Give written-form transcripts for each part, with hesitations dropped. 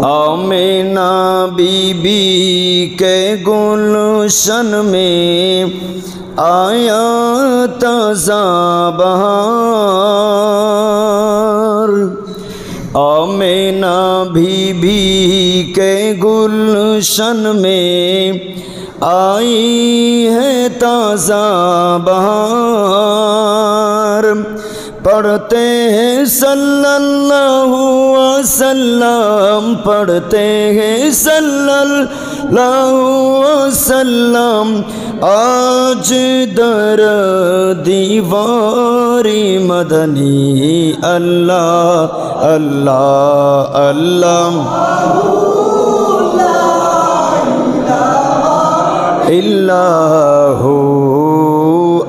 Amina be be کے گلشن میں آیا تازہ بہار، آمینہ بی بی کے گلشن میں آئی ہے تازہ بہار، پڑھتے ہیں صلی اللہ وسلم، پڑھتے ہیں صلی اللہ وسلم، آج در دیواری مدنی اللہ اللہ اللہ اللہ اللہ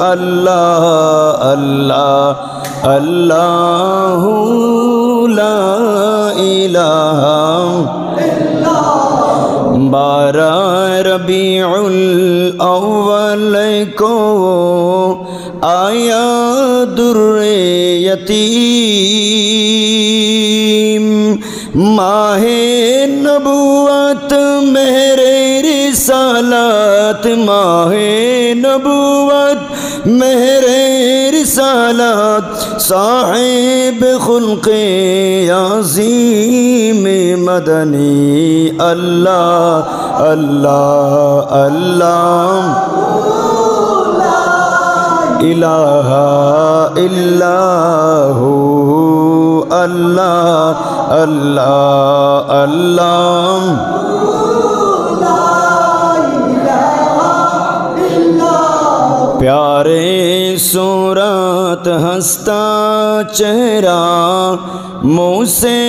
اللہ اللہ لا الہ الا اللہ۔ 12 ربیع الاول کو آیا در یتیم، ماہ نبوت مہر رسالت، ماہ نبوت مہر رسالت، صاحب خلق عظیم مدنی اللہ اللہ اللہ الہ الا ہو اللہ اللہ اللہ پیارے صورت ہنستا چہرہ، منہ سے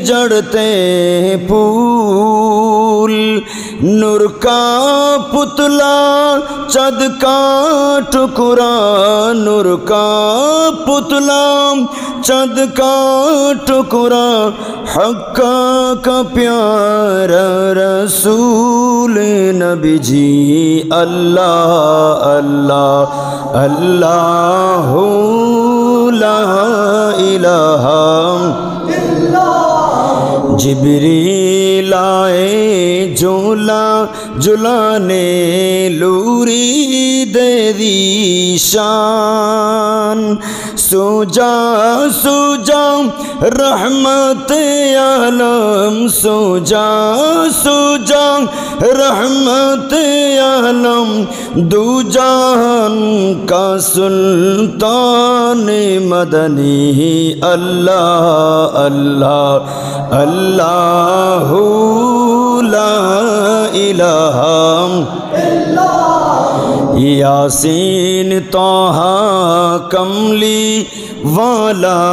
جڑتے پھول، نور کا پتلا چد کا ٹکڑا، نور کا پتلا چد کا ٹکڑا، حق کا پیارا رسول نبی جی اللہ اللہ اللہ لا الہ الا اللہ۔ جبریل آئے جھولا جھلانے، لوری دے دی شان، سو جا رحمت عالم، سو جا رحمت عالم، دو جہان کا سلطان مدنی اللہ اللہ اللہ لا الہ الا اللہ۔ یاسین طہ کملی والا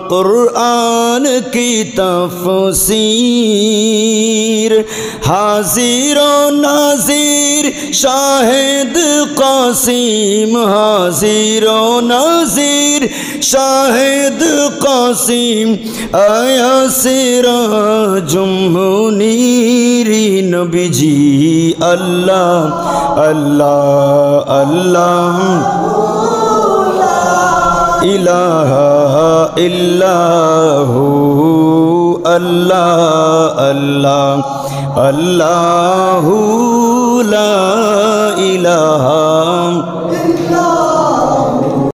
قرآن کی تفسیر، حاضر و ناظر شاہد قاسم، حاضر و ناظر شاہد قاسم، آیا سراج منیر نبی جی اللہ اللہ اللہ الہ الا ہو اللہ اللہ اللہ لا الہ